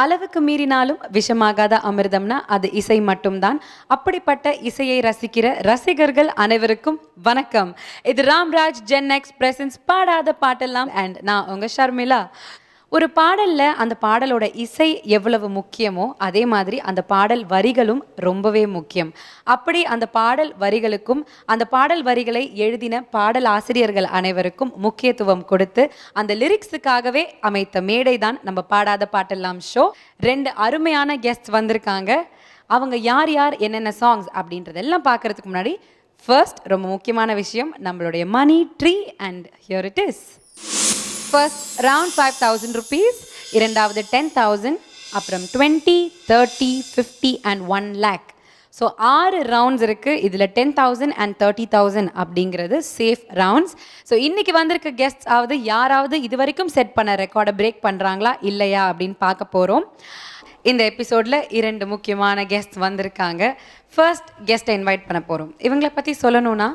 அளவுக்கு மீறினாலும் விஷமாகாத அமிர்தம்னா அது இசை மட்டும்தான். அப்படிப்பட்ட இசையை ரசிக்கிற ரசிகர்கள் அனைவருக்கும் வணக்கம். இது ராம்ராஜ் ஜென்எக்ஸ் பிரசன்ஸ் பாடாத பாட்டெல்லாம் அண்ட் நான் உங்க ஷர்மிளா. ஒரு பாடல்ல அந்த பாடலோட இசை எவ்வளவு முக்கியமோ அதே மாதிரி அந்த பாடல் வரிகளும் ரொம்பவே முக்கியம். அப்படி அந்த பாடல் வரிகளுக்கும் அந்த பாடல் வரிகளை எழுதின பாடல் ஆசிரியர்கள் அனைவருக்கும் முக்கியத்துவம் கொடுத்து அந்த லிரிக்ஸுக்காகவே அமைத்த மேடை தான் நம்ம பாடாத பாட்டெல்லாம் ஷோ. 2 அருமையான கெஸ்ட் வந்திருக்காங்க. அவங்க யார் யார் என்னென்ன சாங்ஸ் அப்படின்றதெல்லாம் பார்க்கறதுக்கு முன்னாடி ஃபர்ஸ்ட் ரொம்ப முக்கியமான விஷயம் நம்மளுடைய money tree and here it is. First round 5,000 rupees, இரண்டாவது 10,000, அப்புறம் 20, 30, 50 அண்ட் 1 lakh. ஸோ 6 ரவுண்ட்ஸ் இருக்குது. இதில் 10,000 அண்ட் 30,000 அப்படிங்கிறது சேஃப் ரவுண்ட்ஸ். ஸோ இன்றைக்கி வந்திருக்க கெஸ்ட்ஸ் ஆவது யாராவது இது வரைக்கும் செட் பண்ண ரெக்கார்டை பிரேக் பண்ணுறாங்களா இல்லையா அப்படின்னு பார்க்க போகிறோம். இந்த எபிசோடில் 2 முக்கியமான கெஸ்ட் வந்திருக்காங்க. ஃபர்ஸ்ட் கெஸ்ட்டை இன்வைட் பண்ண போகிறோம். இவங்களை பற்றி சொல்லணும்னா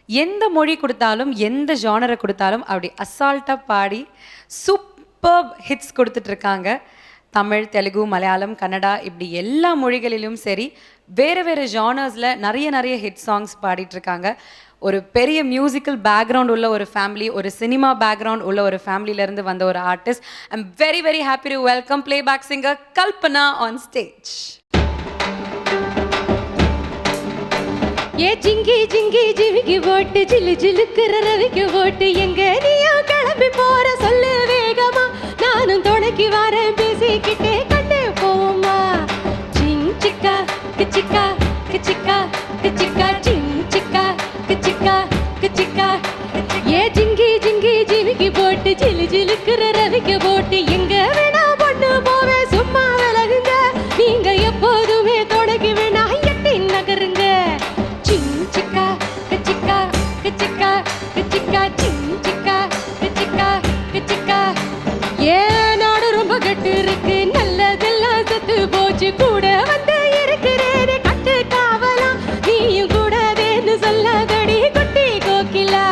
எந்த மொழி கொடுத்தாலும் எந்த ஜானரை கொடுத்தாலும் அப்படி அசால்ட்டாக பாடி சூப்பர் ஹிட்ஸ் கொடுத்துட்ருக்காங்க. தமிழ், தெலுங்கு, மலையாளம், கன்னடா இப்படி எல்லா மொழிகளிலும் சரி வேறு வேறு ஜானர்ஸில் நிறைய ஹிட் சாங்ஸ் பாடிட்டுருக்காங்க. ஒரு பெரிய மியூசிக்கல் பேக்ரவுண்ட் உள்ள ஒரு ஃபேமிலி, ஒரு சினிமா பேக்ரவுண்ட் உள்ள ஒரு ஃபேமிலியிலேருந்து வந்த ஒரு artist. I am very very happy to welcome playback singer Kalpana on stage. ஏ ஜிங்கி ஜிங்கி ஜிமிக்கி போட்டு ஜிலு ஜிலுக்குற ரவிக்கு போட்டு எங்க நீயா கிளம்பி போற சொல்லு வேகமா, நானும் துணைக்கு வரேன் பேசிக்கிட்டே கண்டே போவோமா. ஜிங் சிக்கா கிச்சிக்கா கிச்சிக்கா கிச்சிக்கா ஜிங் சிக்கா கிச்சிக்கா கிச்சிக்கா. ஏ ஜிங்கி ஜிங்கி ஜிமிக்கி போட்டு ஜிலு ஜிலுக்குற ரவிக்கு போட்டு எங்க வேணா பொண்ணு போவே சும்மா விலகுங்க, நீங்க எப்போதுமே துணைக்கு வேணா எட்டி நகருங்க. ஏனாடு ரொம்ப கட்டு இருக்கு, நல்லதெல்லாம் சத்து போச்சு, கூட வந்து இருக்கிறேனே கட்டு காவலா, நீயும் கூடாதேன்னு சொல்லாதடி குட்டி கோகிலா.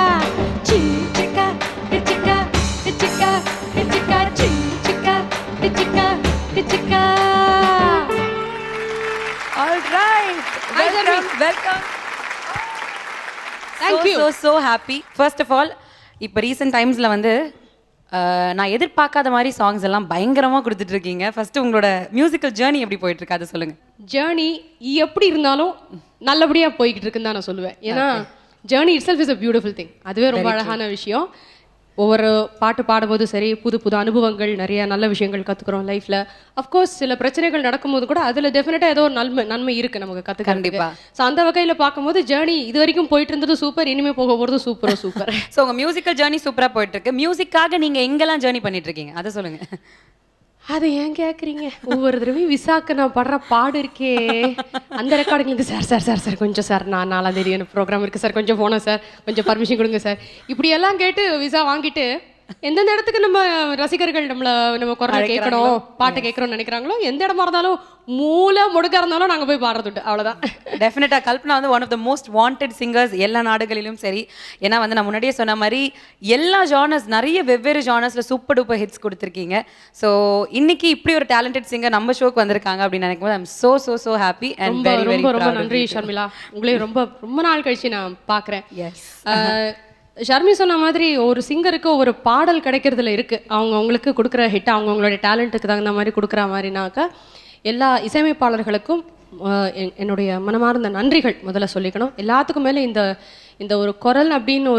சிக்கா கிச்சிக்கா கிச்சிக்கா கிச்சிக்கா சிக்கா கிச்சிக்கா கிச்சிக்கா. Alright, welcome. Thank you. So happy. First of all, இப்போ ரீசெண்ட் டைம்ஸில் வந்து நான் எதிர்பார்க்காத மாதிரி சாங்ஸ் எல்லாம் பயங்கரமாக கொடுத்துட்ருக்கீங்க. ஃபஸ்ட்டு உங்களோட மியூசிக்கல் ஜேர்னி எப்படி போயிட்டுருக்கு அதை சொல்லுங்கள். ஜேர்னி எப்படி இருந்தாலும் நல்லபடியாக போய்கிட்டு இருக்குன்னு தான் நான் சொல்லுவேன். ஏன்னா journey it self is a beautiful thing. அதுவே ரொம்ப அழகான விஷயம். ஒவ்வொரு பாட்டு பாடும்போது சரி புது புது அனுபவங்கள், நிறைய நல்ல விஷயங்கள் கற்றுக்குறோம் லைஃப்பில். அஃப்கோர்ஸ் சில பிரச்சனைகள் நடக்கும்போது கூட அதில் டெஃபினட்டாக ஏதோ ஒரு நன்மை இருக்குது நமக்கு கற்றுக்க. கண்டிப்பாக. ஸோ அந்த வகையில் பார்க்கும்போது ஜேர்னி இது வரைக்கும் போயிட்டு இருந்தது சூப்பர், இனிமேல் போக போகிறது சூப்பர். ஸோ உங்கள் மியூசிக்கல் ஜேர்னி சூப்பராக போயிட்டுருக்கு. மியூசிக்காக நீங்கள் எங்கெல்லாம் ஜேர்னி பண்ணிட்டுருக்கீங்க அதை சொல்லுங்கள். அதை ஏன் கேட்குறீங்க? ஒவ்வொரு தடவையும் விசாக்கு நான் படுற பாடு இருக்கே, அந்த ரெக்கார்டுங்களுக்கு சார் கொஞ்சம் சார் நான் 4ஆம் தேதி எனக்கு ப்ரோக்ராம் இருக்குது சார், கொஞ்சம் போனோம் சார், கொஞ்சம் பர்மிஷன் கொடுங்க சார், இப்படி எல்லாம் கேட்டு விசா வாங்கிட்டு எந்தெந்த இடத்துக்கு நம்ம ரசிகர்கள் நம்ம குரலை கேட்கணும், பாட்டை கேட்கணும்னு நினைக்கிறாங்களோ எந்த இடமா இருந்தாலும் மூளை முடுக்க இருந்தாலும் நாங்கள் போய் பாடுறதுட்டு அவ்வளோதான். டெஃபினட்டாக கல்பனா வந்து one of the most wanted singers எல்லா நாடுகளிலும் சரி. ஏன்னா வந்து நான் முன்னாடியே சொன்ன மாதிரி எல்லா ஜானர்ஸ் நிறைய வெவ்வேறு ஜானர்ஸில் சூப்பர் டூப்பர் ஹிட்ஸ் கொடுத்துருக்கீங்க. ஸோ இன்னைக்கு இப்படி ஒரு டேலண்டட் சிங்கர் நம்ம ஷோக்கு வந்திருக்காங்க அப்படின்னு நினைக்கும் போது I'm so happy and very ரொம்ப ரொம்ப நன்றி ஷர்மிளா. உங்களே ரொம்ப நாள் கழிச்சு நான் பார்க்குறேன். ஷர்மி சொன்ன மாதிரி ஒரு சிங்கருக்கு ஒரு பாடல் கிடைக்கிறதுல இருக்குது. அவங்களுக்கு கொடுக்குற ஹிட் அவங்களோட டேலண்ட்டுக்கு தகுந்த மாதிரி கொடுக்குற மாதிரினாக்கா எல்லா இசையமைப்பாளர்களுக்கும் என்னுடைய மனமார்ந்த நன்றிகள் முதல்ல சொல்லிக்கணும். எல்லாத்துக்கும் மேலே இந்த ஒரு குரல் அப்படின்னு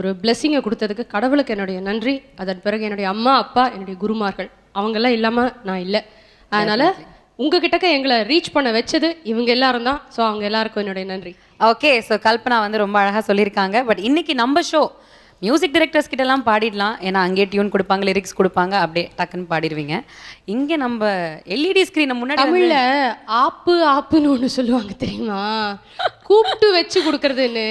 ஒரு பிளெஸ்ஸிங்கை கொடுத்ததுக்கு கடவுளுக்கு என்னுடைய நன்றி. அதன் பிறகு என்னுடைய அம்மா அப்பா, என்னுடைய குருமார்கள், அவங்கெல்லாம் இல்லாமல் நான் இல்லை. அதனால் உங்ககிட்டக்க எங்களை ரீச் பண்ண வச்சது இவங்க எல்லாரும் தான். ஸோ அவங்க எல்லாருக்கும் என்னுடைய நன்றி. ஓகே, ஸோ கல்பனா வந்து ரொம்ப அழகாக சொல்லியிருக்காங்க. பட் இன்னைக்கு நம்ம ஷோ மியூசிக் டைரக்டர்ஸ் கிட்டலாம் பாடிடலாம். ஏன்னா அங்கே டியூன் கொடுப்பாங்க, லிரிக்ஸ் கொடுப்பாங்க, அப்படியே டக்குன்னு பாடிடுவீங்க. இங்கே நம்ம எல்இடி ஸ்க்ரீனை முன்னாடி தமிழில் ஆப்புன்னு ஒன்று சொல்லுவாங்க தெரியுமா, கூப்பிட்டு வச்சு கொடுக்கறதுன்னு.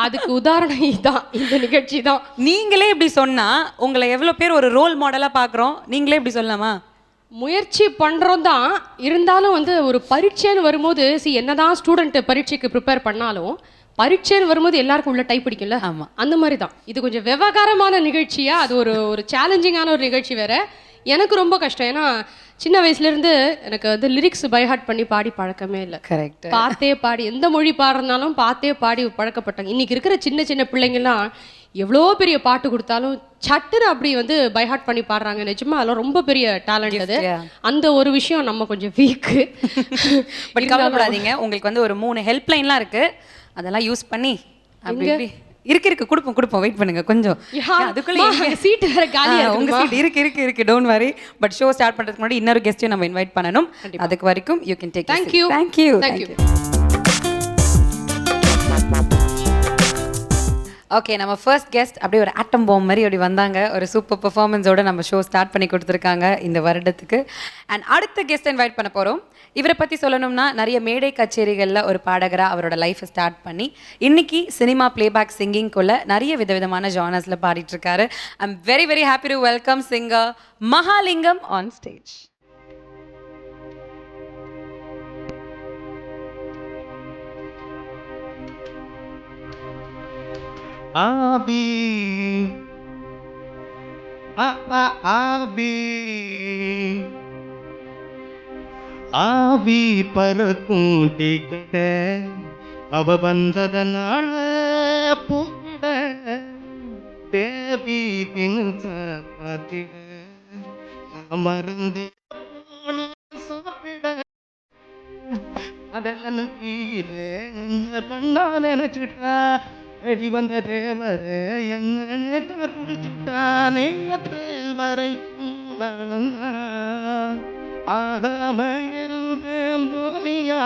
அதுக்கு உதாரணம் இதுதான், இந்த நிகழ்ச்சி தான். நீங்களே இப்படி சொன்னால் உங்களை எவ்வளோ பேர் ஒரு ரோல் மாடலாக பார்க்குறோம். நீங்களே இப்படி சொல்லலாமா? முயற்சி பண்ணுறோம் தான். இருந்தாலும் வந்து ஒரு பரீட்சைன்னு வரும்போது என்னதான் ஸ்டூடெண்ட்டு பரீட்சைக்கு ப்ரிப்பேர் பண்ணாலும் பரீட்சைன்னு வரும்போது எல்லாருக்கும் உள்ள டைப் பிடிக்கும்ல. ஆமாம், அந்த மாதிரி தான் இது. கொஞ்சம் விவகாரமான நிகழ்ச்சியாக அது ஒரு சேலஞ்சிங்கான ஒரு நிகழ்ச்சி வேறு. எனக்கு ரொம்ப கஷ்டம். ஏன்னா சின்ன வயசுலேருந்து எனக்கு வந்து லிரிக்ஸ் பைஹார்ட் பண்ணி பாடி பழக்கமே இல்லை. கரெக்ட். பார்த்தே பாடி எந்த மொழி பாடுறதுனாலும் பார்த்தே பாடி பழக்கப்பட்டாங்க. இன்னைக்கு இருக்கிற சின்ன சின்ன பிள்ளைங்கலாம் எவ்வளோ பெரிய பாட்டு கொடுத்தாலும் சட்டுன்னு அப்படி வந்து பைஹார்ட் பண்ணி பாடுறாங்க. நிஜமா அதெல்லாம் ரொம்ப பெரிய டேலண்ட் அது. அந்த ஒரு விஷயம் நம்ம கொஞ்சம் வீக்கு. பட் கவலைப்படாதீங்க, உங்களுக்கு வந்து ஒரு 3 ஹெல்ப்லைன்லாம் இருக்கு, அதெல்லாம் யூஸ் பண்ணி அப்படி இருக்கு கொடுப்போம் வெயிட் பண்ணுங்க கொஞ்சம். அதுக்குள்ள சீட் வேற காலியா இருக்கு. உங்க சீட் இருக்கு don't worry. But show start பண்றதுக்கு முன்னாடி இன்னொரு கெஸ்டையும் நம்ம இன்வைட் பண்ணனும். அதுக்கு வரைக்கும் you can take. Thank you. Okay, நம்ம ஃபர்ஸ்ட் கெஸ்ட் அப்படியே ஒரு ஆட்டம் பாம் மாதிரி அப்படி வந்தாங்க. ஒரு சூப்பர் பெர்ஃபார்மன்ஸோட நம்ம ஷோ ஸ்டார்ட் பண்ணி கொடுத்துருக்காங்க இந்த வருடத்துக்கு. அண்ட் அடுத்த கெஸ்ட் இன்வைட் பண்ண போகிறோம். இவரை பற்றி சொல்லணும்னா நிறைய மேடை கச்சேரிகளில் ஒரு பாடகராக அவரோட லைஃப்பை ஸ்டார்ட் பண்ணி இன்னைக்கு சினிமா பிளேபேக் சிங்கிங்குள்ள நிறைய விதவிதமான ஜானர்ஸில் பாடிட்டுருக்காரு. I am very very happy to welcome singer Mahalingam on stage. ஆபி ஆபி ஆபி பறக்கும் டிக்கெட்ட அவ வந்ததனால பூட தேவி தின்னுதிட மருந்து சாப்பிட அதன் பண்ணா நினைச்சுட்டா எடி வந்த தேவரே எங்கத்தானே வரைக்கும் ஆகாமையில் பூமியா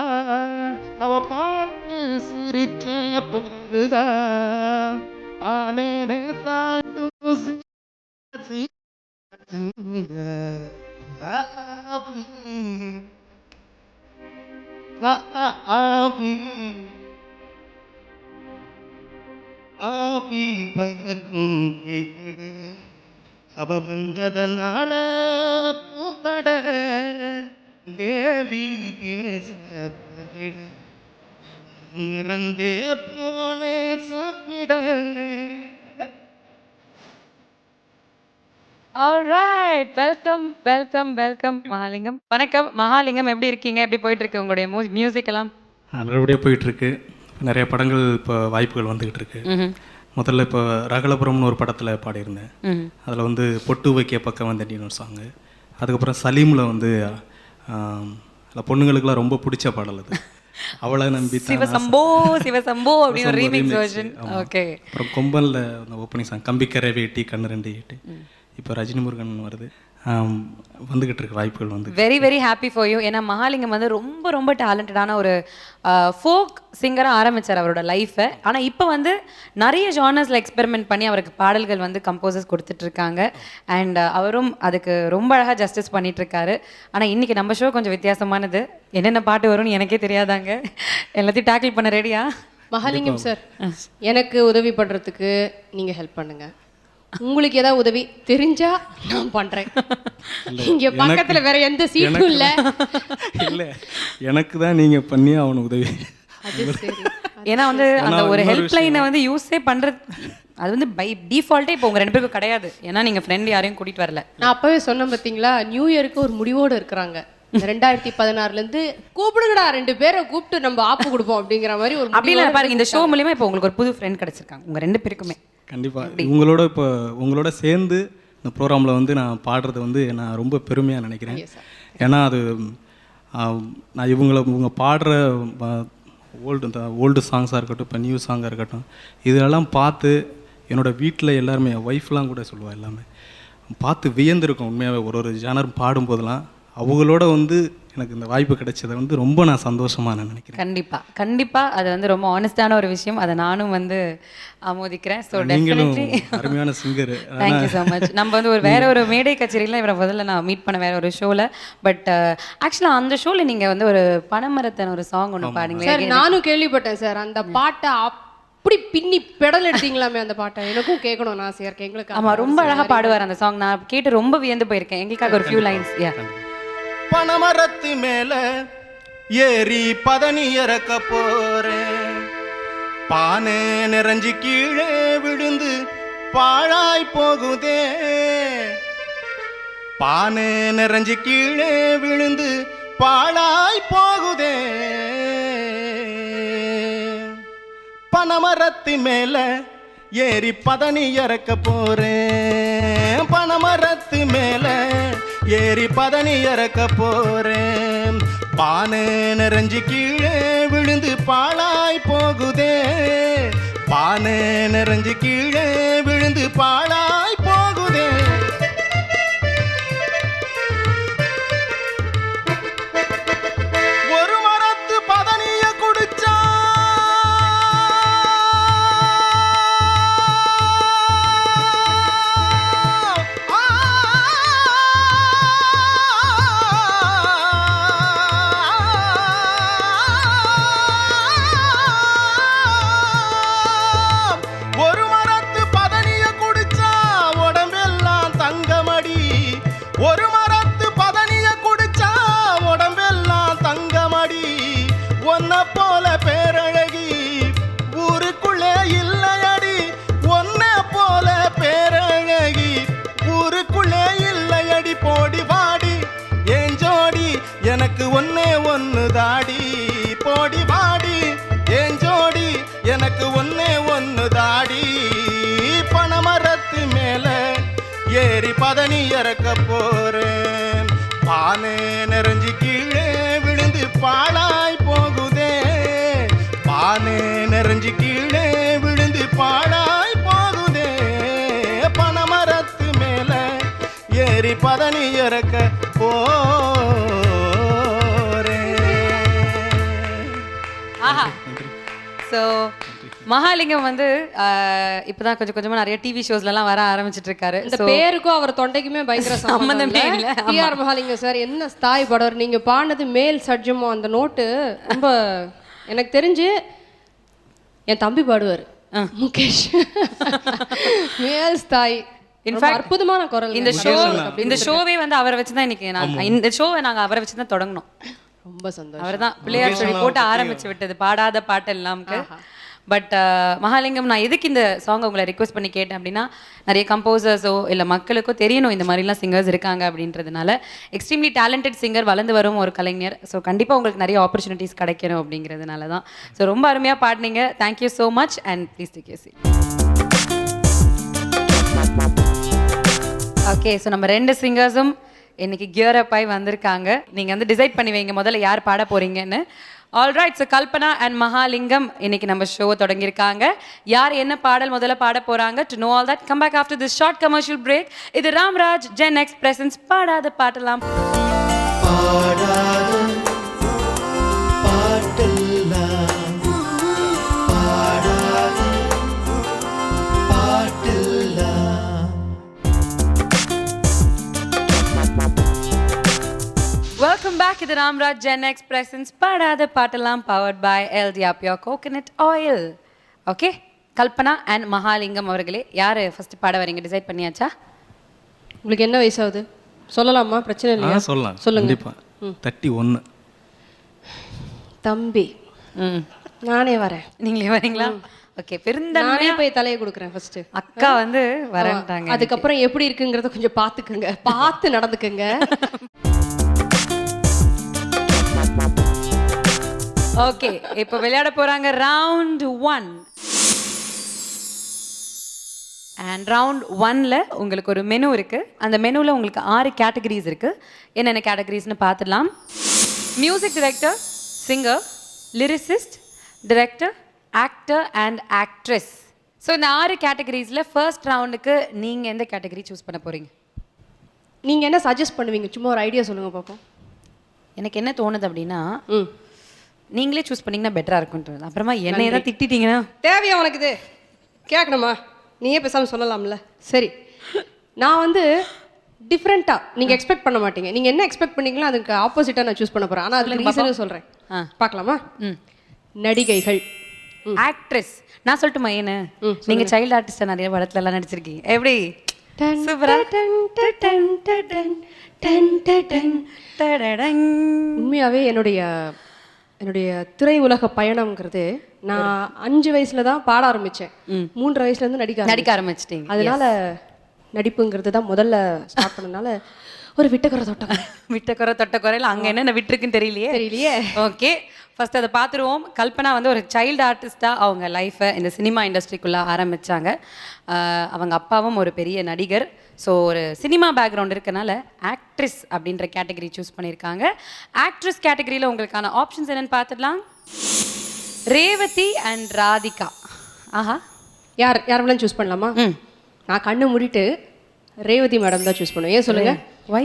அவ பாட்டு சிரிச்ச பொழுதா ஆனே சாட்டு ஆபி பறக்கும் அவ வந்ததனால பூப்பட தேவி இறந்தே போனே சாப்பிட. Alright, welcome Mahalingam. வணக்கம் மகாலிங்கம், எப்படி இருக்கீங்க? எப்படி போயிட்டு இருக்கு உங்களுடைய மியூசிக் எல்லாம்? நல்லபடியாக போயிட்டுருக்கு. நிறைய படங்கள் இப்போ வாய்ப்புகள் வந்துக்கிட்டு இருக்கு. முதல்ல இப்போ ரகலபுரம்னு ஒரு படத்தில் பாடியிருந்தேன். அதில் வந்து பொட்டு வைக்க பக்கம் வந்தேன்னு ஒரு சாங்கு. அதுக்கப்புறம் சலீமில் வந்து அதில் பொண்ணுங்களுக்குலாம் ரொம்ப பிடிச்ச பாடல் அது. அவளை நம்பி சிவசம்போ அப்படின்னு ஒரு ரீமிக்ஸ் வெர்ஷன். ஓகே. அப்புறம் கொம்பனில் அந்த ஓப்பனிங் சாங் கம்பிக்கரை வேட்டி கண்ணு ரெண்டு ஏட்டு. இப்போ ரஜினி முருகன் வருது, வந்துகிட்டு இருக்க வாய்ப்புகள் வந்து very very happy for you. ஏன்னா மகாலிங்கம் வந்து ரொம்ப ரொம்ப டேலண்டடான ஒரு ஃபோக் சிங்கராக ஆரம்பித்தார் அவரோட லைஃப்பை. ஆனால் இப்போ வந்து நிறைய ஜானர்ஸில் எக்ஸ்பெரிமெண்ட் பண்ணி அவருக்கு பாடல்கள் வந்து கம்போசர்ஸ் கொடுத்துட்ருக்காங்க. அண்ட் அவரும் அதுக்கு ரொம்ப அழகாக ஜஸ்டிஸ் பண்ணிகிட்ருக்காரு. ஆனால் இன்றைக்கி நம்ம ஷோ கொஞ்சம் வித்தியாசமானது. என்னென்ன பாட்டு வரும்னு எனக்கே தெரியாதாங்க. எல்லாத்தையும் டேக்கிள் பண்ண ரெடியா? மகாலிங்கம் சார், எனக்கு உதவி பண்ணுறதுக்கு நீங்கள் ஹெல்ப் பண்ணுங்கள். உங்களுக்கு ஏதாவது உதவி தெரிஞ்சா நான் பண்றேன். இங்க பக்கத்துல வேற எந்த சீட்டும் இல்ல. இல்ல, எனக்கு தான் நீங்க பண்ணி அவனுக்கு உதவி. ஏன்னா வந்து அந்த ஒரு ஹெல்ப்லைனை வந்து யூஸே பண்றது அது வந்து பை டிஃபால்ட்டே இப்போ உங்க 2 பேருக்கும் கிடையாது. ஏன்னா நீங்க ஃப்ரெண்ட் யாரையும் கூட்டிட்டு வரல. நான் அப்பவே சொன்னேன் பார்த்தீங்களா, நியூ இயருக்கு ஒரு முடிவோடு இருக்கிறாங்க. 2016 கூப்பிடுங்கடா 2 பேரை கூப்பிட்டு நம்ம ஆப்பு கொடுப்போம் அப்படிங்கிற மாதிரி ஒரு அப்படி இல்லை பாருங்க. இந்த ஷோ மூலியமா இப்போ உங்களுக்கு ஒரு புது ஃப்ரெண்ட் கிடைச்சிருக்காங்க உங்க 2 பேருக்குமே. கண்டிப்பாக உங்களோட இப்போ உங்களோட சேர்ந்து இந்த ப்ரோக்ராமில் வந்து நான் பாடுறது வந்து நான் ரொம்ப பெருமையாக நினைக்கிறேன். ஏன்னா அது நான் இவங்க பாடுற ஓல்டு சாங்ஸாக இருக்கட்டும், இப்போ நியூ சாங்காக இருக்கட்டும், இதெல்லாம் பார்த்து என்னோடய வீட்டில் எல்லாருமே என் ஒய்ஃப்லாம் கூட சொல்லுவாள், எல்லாமே பார்த்து வியந்திருக்கும் உண்மையாகவே. ஒரு ஜானர் பாடும்போதெல்லாம் அவங்களோட வந்து எனக்கு இந்த வாய்ப்பு கிடைச்சதை வந்து ரொம்ப நான் சந்தோஷமாக நான் நினைக்கிறேன். கண்டிப்பாக அது வந்து ரொம்ப ஆனஸ்டான ஒரு விஷயம். அதை நானும் வந்து ஆமோதிக்கிறேன். ஸோ டெஃபினெட்லி அருமையான சிங்கர். Thank you so much. நம்ம வந்து வேற ஒரு மேடை கச்சேரியில் இவரை முதல்ல நான் மீட் பண்ண வேற ஒரு ஷோவில். பட் ஆக்சுவலாக அந்த ஷோவில் நீங்கள் வந்து ஒரு பனமரத்தன் ஒரு சாங் ஒன்று பாடுங்க சார். நானும் கேள்விப்பட்டேன் சார். அந்த பாட்டை அப்படி பின்னி பெடல் எடுத்தீங்களாமே அந்த பாட்டை. எனக்கும் கேட்கணும் ஆசையாக இருக்கு எங்களுக்கு. ஆமாம், ரொம்ப அழகாக பாடுவார் அந்த சாங். நான் கேட்டு ரொம்ப வியந்து போயிருக்கேன். எங்களுக்காக ஒரு ஃபியூ லைன்ஸ். பனமரத்து மேல ஏறி பதனி இறக்க போறேன், பானை நிறைஞ்சு கீழே விழுந்து பாழாய் போகுதே, பானை நிறைஞ்சு கீழே விழுந்து பாழாய் போகுதே பனமரத்து மேல ஏறி பதனி இறக்க போறேன் பனமரத்து மேல ஏறி பதனி இறக்க போறேன் பானை நிறைஞ்சு கீழே விழுந்து பாழாய் போகுதே பானை நிறைஞ்சு கீழே விழுந்து பாழாய் போகுதே ஒரு மரத்து பதனிய குடிச்சா ஒரு மரத்து பதனிய குடிச்சா உடம்பெல்லாம் தங்கமடி ஒரு மரத்து பதனிய குடிச்சா உடம்பெல்லாம் தங்கமடி ஒன்ன போல பேரழகி ஊருக்குள்ளே இல்லையடி ஒன்ன போல பேரழகி ஊருக்குள்ளே இல்லையடி போடி வாடி ஏன் ஜோடி எனக்கு ஒன்னே ஒன்னு தாடி போடி வாடி ஏன் ஜோடி எனக்கு ஒன்னே ஒன்னு தாடி பனமரத்து மேல ஏறி பதனி இறக்க போறேன் பானை நிறைஞ்சு கீழே விழுந்து பாழாய் போகுதே பானை நிறைஞ்சு கீழே விழுந்து பாழாய் போகுதே பனமரத்து மேல ஏறி பதனி இறக்க போறேன் ஆஹா ஸோ மகாலிங்கம் வந்து இப்பதான் கொஞ்சம் கொஞ்சமா நிறைய டிவி ஷோஸ்லாம் வர ஆரம்பிச்சிட்டு இருக்காரு. இந்த பேருக்கும் அவர் தொண்டைக்குமே பயங்கர சம்பந்தமே இல்ல. டிஆர் மகாலிங்கம் சார் என்ன ஸ்தாய் படவர். நீங்க பாடினது மேல் சட்ஜமோ அந்த நோட்டு ரொம்ப எனக்கு தெரிஞ்சு என் தம்பி பாடுவார் முகேஷ் மேல் ஸ்தாய். இன்ஃபேக்ட் அற்புதமான குரல். இந்த ஷோவே வந்து அவரை வச்சுதான் இன்னைக்கு இந்த ஷோவை நாங்க அவரை வச்சுதான் தொடங்கணும். ரொம்ப சந்தோஷம். அவர்தான் பிள்ளையார் சொல்லி போட்டு ஆரம்பிச்சு விட்டது பாடாத பாட்டு எல்லாம்க்கு. பட் மகாலிங்கம், நான் எதுக்கு இந்த சாங் உங்களை ரிக்வெஸ்ட் பண்ணி கேட்டேன் அப்படின்னா, நிறைய கம்போசர்ஸோ இல்லை மக்களுக்கோ தெரியணும் இந்த மாதிரிலாம் சிங்கர்ஸ் இருக்காங்க அப்படின்றதுனால. எக்ஸ்ட்ரீம்லி டேலண்டட் சிங்கர், வளர்ந்து வரும் ஒரு கலைஞர். ஸோ கண்டிப்பாக உங்களுக்கு நிறைய ஆப்பர்ச்சுனிட்டிஸ் கிடைக்கணும் அப்படிங்கிறதுனால தான். ஸோ ரொம்ப அருமையாக பாடினீங்க. Thank you so much and please take your seat. Okay, so நம்ம 2 சிங்கர்ஸும் இன்னைக்கு கியர் அப் ஆகி வந்திருக்காங்க. நீங்கள் வந்து டிசைட் பண்ணி வைங்க முதல்ல யார் பாட போறீங்கன்னு. Alright, so Kalpana and Mahalingam இன்னைக்கு நம்ம ஷோ தொடங்கியிருக்காங்க. யார் என்ன பாடல் முதல்ல பாட போறாங்க? To know all that, come back after this short commercial break. இது ராம்ராஜ் ஜென் எக்ஸ் பிரசன்ஸ் பாடாத பாட்டெல்லாம். Welcome back to the Ramraj Gen X presents பாடாத பாட்டெல்லாம் powered by LDA Pure Coconut Oil. Okay, Kalpana and Mahalingam அவர்களே, யார் ஃபர்ஸ்ட் பாட வரீங்க? Decide பண்ணியாச்சா? உங்களுக்கு என்ன வயசாகுது சொல்லலாமா? பிரச்சனை இல்லையா? சொல்லலாம், சொல்லுங்க. கண்டிப்பா. 31. தம்பி, நானே வரேன். நீங்களே வரீங்களா? ஓகே, நானே போய் தலையை கொடுக்குறேன் ஃபர்ஸ்ட். அக்கா வந்து வரேன்ட்டாங்க. அதுக்கப்புறம் எப்படி இருக்குங்கிறத கொஞ்சம் பார்த்துக்குங்க, பார்த்து நடந்துக்குங்க. ஓகே, இப்போ விளையாட போறாங்க ரவுண்ட் 1. அண்ட் ரவுண்ட் 1ல உங்களுக்கு ஒரு மெனு இருக்கு. அந்த மெனுவில் உங்களுக்கு 6 கேட்டகரிஸ் இருக்கு. என்னென்ன கேட்டகரிஸ்னு பார்த்துடலாம். Music director, singer, lyricist, director, actor and actress. So இந்த 6 கேட்டகரிஸில் ஃபர்ஸ்ட் ரவுண்டுக்கு நீங்கள் எந்த கேட்டகரி சூஸ் பண்ண போறீங்க? நீங்கள் என்ன சஜஸ்ட் பண்ணுவீங்க? சும்மா ஒரு ஐடியா சொல்லுங்கள் பார்ப்போம். எனக்கு என்ன தோணுது அப்படின்னா, நீங்களே சூஸ் பண்ணீங்கன்னா பெட்டராக இருக்கும்ன்றது. அப்புறமா என்ன ஏதாவது திட்டிட்டீங்கன்னா தேவையா உனக்கு இது கேட்கணுமா? நீயே பேசாமல் சொல்லலாம்ல. சரி, நான் வந்து டிஃப்ரெண்ட்டாக, நீங்கள் எக்ஸ்பெக்ட் பண்ண மாட்டீங்க. நீங்கள் என்ன எக்ஸ்பெக்ட் பண்ணீங்களோ அதுக்கு ஆப்போசிட்டாக நான் சூஸ் பண்ண போகிறேன். ஆனால் அதில் ரீசனும் சொல்கிறேன், பார்க்கலாமா? நடிகைகள், ஆக்ட்ரஸ். நான் சொல்லட்டுமா ஏன்னு? நீங்கள் சைல்டு ஆர்டிஸ்டாக நிறைய படத்துல எல்லாம் நடிச்சிருக்கீங்க. எப்படி சூப்பரா? உண்மையாகவே என்னுடைய திரை உலக பயணம்ங்கிறது நான் 5 வயசுல தான் பாட ஆரம்பித்தேன். 3 வயசுலேருந்து நடிக்க ஆரம்பிச்சிட்டீங்க. அதனால நடிப்புங்கிறது தான் முதல்ல ஸ்டார்ட் பண்ணனால ஒரு விட்டக்குறை தொட்டக்குறை. விட்டக்குறை தொட்டக்குறையில் அங்கே என்னென்ன விட்டுருக்குன்னு தெரியலையே. ஓகே, ஃபர்ஸ்ட் அதை பார்த்துருவோம். கல்பனா வந்து ஒரு சைல்டு ஆர்டிஸ்டாக அவங்க லைஃப்பை இந்த சினிமா இண்டஸ்ட்ரிக்குள்ளே ஆரம்பித்தாங்க. அவங்க அப்பாவும் ஒரு பெரிய நடிகர். ஸோ ஒரு சினிமா பேக்ரவுண்ட் இருக்கனால ஆக்ட்ரஸ் அப்படின்ற கேட்டகரி சூஸ் பண்ணியிருக்காங்க. ஆக்ட்ரஸ் கேட்டகரியில் உங்களுக்கான ஆப்ஷன்ஸ் என்னென்னு பார்த்துடலாம். ரேவதி அண்ட் ராதிகா. ஆஹா, யார் வேணாலும் சூஸ் பண்ணலாமா? நான் கண்ணு மூடிட்டு ரேவதி மேடம் தான் சூஸ் பண்ணுவேன். ஏன் சொல்லுங்க? வை?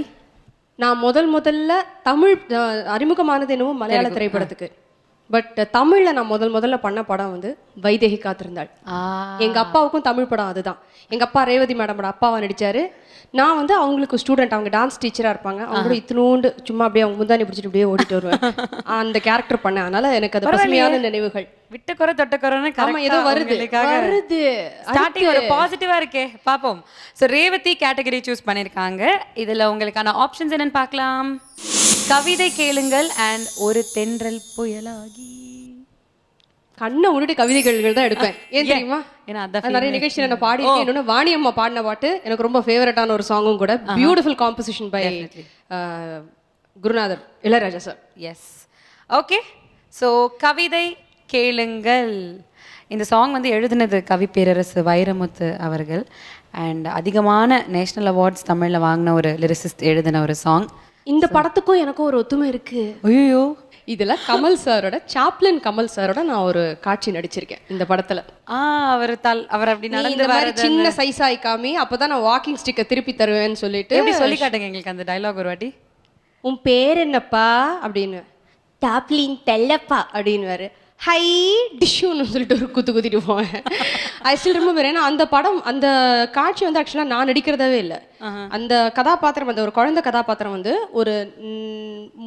நான் முதல்ல தமிழ் அறிமுகமானது என்னவோ மலையாள திரைப்படத்துக்கு. பட் தமிழ்ல நான் முதல்ல பண்ண படம் வந்து வைதேகி காத்திருந்தாள். எங்க அப்பாவுக்கும் தமிழ் படம் அதுதான். எங்க அப்பா ரேவதி மேடமோட அப்பாவா நடிச்சாரு. நான் வந்து அவங்களுக்கு ஸ்டூடெண்ட், அவங்க டான்ஸ் டீச்சரா இருப்பாங்க. அவங்க இத்தினோண்டு சும்மா அப்படியே அவங்க முந்தானி பிடிச்சிட்டு அப்படியே ஓடிட்டு வருவேன். அந்த கேரக்டர் பண்ணேன். அதனால எனக்கு அது பசுமையான நினைவுகள். விட்டக்குறை தொட்டக்குறைன்னு ஆமா, ஏதோ வருது. ஸ்டார்டிங் ஒரு பாசிட்டிவா இருக்கே, பாப்போம். ஸோ ரேவதி கேட்டகரி சூஸ் பண்ணியிருக்காங்க. இதுல உங்களுக்கான ஆப்ஷன்ஸ் என்னன்னு பார்க்கலாம். கவிதை கேளுங்கள் அண்ட் ஒரு தென்றல் புயலாகி. கண்ணை உருட்டு கவிதைகள் தான் எடுப்பேன். ஏன் தெரியுமா? ஏன்னா அதான் நிறைய நிகழ்ச்சியில் நான் பாடியிருக்கேன். இன்னொன்று வாணி அம்மா பாடின பாட்டு எனக்கு ரொம்ப ஃபேவரட்டான ஒரு சாங்கும் கூட. பியூட்டிஃபுல் காம்போசிஷன் பை குருநாதர் Ilaiyaraaja sir. Yes, okay. So கவிதை கேளுங்கள். இந்த சாங் வந்து எழுதினது கவி பேரரசு வைரமுத்து அவர்கள். அண்ட் அதிகமான நேஷ்னல் அவார்ட்ஸ் தமிழில் வாங்கின ஒரு லிரிசிஸ்ட் எழுதின ஒரு சாங். இந்த படத்துக்கும் எனக்கும் ஒரு ஒத்துமை இருக்கு. ஐயோ, இதுல கமல் சாரோட, சாப்ளின் கமல் சாரோட நான் ஒரு காட்சி நடிச்சிருக்கேன் இந்த படத்துல. அவர் அப்படி நடந்து வர சின்ன சைஸ் ஆயிக்காமி, அப்பதான் நான் வாக்கிங் ஸ்டிக்கை திருப்பி தருவேன்னு சொல்லிட்டு. எப்படி சொல்லி காட்டுங்க எங்களுக்கு அந்த டயலாக் ஒரு வாட்டி. உன் பேர் என்னப்பா அப்படின்னு. டாப்ளின் தெல்லப்பா அப்படின்னு. ஹை டிஷ்யூன்னு சொல்லிட்டு ஒரு குத்திட்டு போவேன். I still remember. ஏன்னா அந்த படம், அந்த காட்சி வந்து ஆக்சுவலாக நான் நடிக்கிறதாவே இல்லை. அந்த கதாபாத்திரம், அந்த ஒரு குழந்தை கதாபாத்திரம் வந்து ஒரு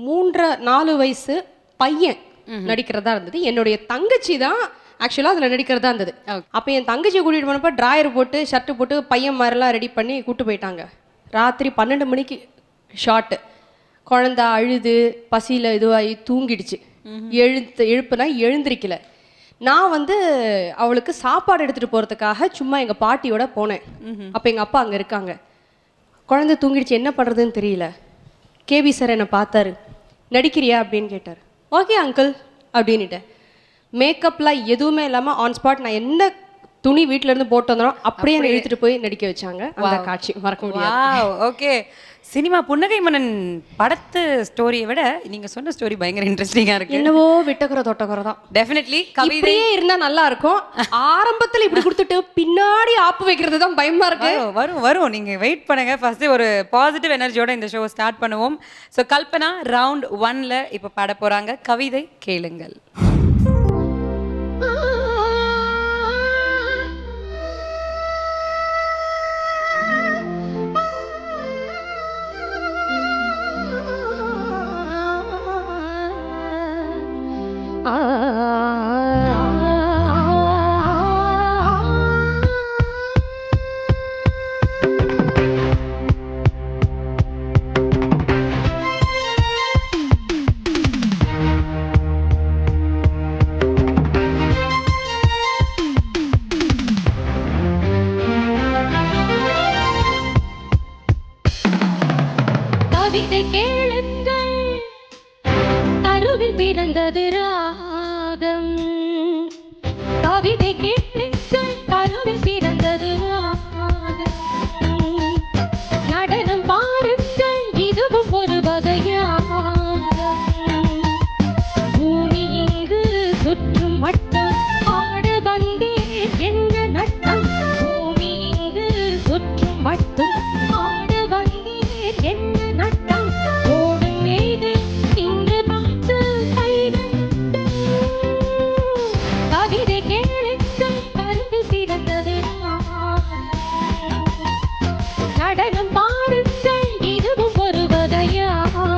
3-4 வயசு பையன் நடிக்கிறதா இருந்தது. என்னுடைய தங்கச்சி தான் ஆக்சுவலாக அதில் நடிக்கிறதா இருந்தது. அப்போ என் தங்கச்சியை கூட்டிகிட்டு போனப்போ ட்ராயர் போட்டு ஷர்ட்டு போட்டு பையன் மாதிரிலாம் ரெடி பண்ணி கூப்பிட்டு போயிட்டாங்க. ராத்திரி 12 மணிக்கு ஷார்ட்டு. குழந்தை அழுது பசியில் இதுவாகி தூங்கிடுச்சு. எழுப்புனா எழுந்திருக்கல. நான் வந்து அவளுக்கு சாப்பாடு எடுத்துகிட்டு போகிறதுக்காக சும்மா எங்கள் பாட்டியோட போனேன். அப்போ எங்கள் அப்பா அங்கே இருக்காங்க. குழந்தை தூங்கிடுச்சு, என்ன பண்ணுறதுன்னு தெரியல. கேபி சார் என்னை பார்த்தாரு. நடிக்கிறியா அப்படின்னு கேட்டார். ஓகே அங்கிள் அப்படின்னுட்டேன். மேக்கப்லாம் எதுவுமே இல்லாமல் ஆன் ஸ்பாட் நான் என்ன துணி வீட்டில இருந்து போட்டு வந்தோம் அப்படியே என்னை இழுத்துட்டு போய் நடிக்க வச்சாங்க. அந்த காட்சி மறக்க முடியாது. ஓகே, சினிமா புன்னகை மன்னன் படத்து ஸ்டோரியை விட நீங்க சொன்ன ஸ்டோரி பயங்கர இன்ட்ரெஸ்டிங்கா இருக்கு. என்னவோ விட்டக்குறை தொட்டக்குறை தான். டெஃபினெட்லி கவிதையே இருந்தா நல்லா இருக்கும். ஆரம்பத்துல இப்படி கொடுத்துட்டு பின்னாடி ஆப்பு வைக்கிறது தான் பயமா இருக்கு. வரும் நீங்க வெயிட் பண்ணுங்க. ஃபர்ஸ்ட் ஒரு பாசிட்டிவ் எனர்ஜியோட இந்த ஷோ ஸ்டார்ட் பண்ணுவோம். ஸோ கல்பனா ரவுண்ட் 1ல இப்ப பாட போறாங்க. கவிதை கேளுங்கள். கவிதை கேளுங்கள், கருவில் பிறந்தது ராகம். கவிதை கேளுங்கள், கருவில் பிறந்தது ராகம். நடனம் பாருங்கள், இதுவும் ஒரு வகையாகும். பூமி இங்கு சுற்றும் வட்டம், ஆட வந்தேன் என்ற நட்டம். பூமி இங்கு சுற்றும் வட்டம், ஆட வந்தேன் என்ற நட்டம். ஓடும் மீது இன்று பார்த்து கைகள். கவிதை கேளுங்கள், கருவில் பிறந்தது நடனம் பாருங்கள், இதுவும் ஒரு வகையாகும்.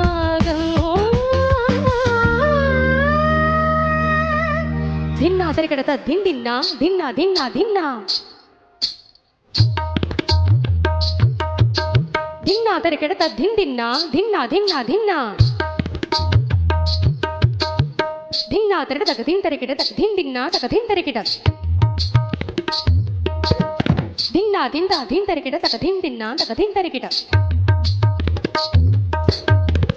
தின்னா சரி கிடத்த தின் தின்னா தின்னா தின்னா தின்னா தின்னா தரி கிடத்த தின் தின்னா தின்னா தின்னா தின்னா தின்னா தரி தக்க தின் தரி கிட தக்க தின் தின்னா தக்க தின் தரி கிட தின்னா திந்தா தீன் தரிக்கிட தக தீன் தின்னா தக தீன் தரிக்கிட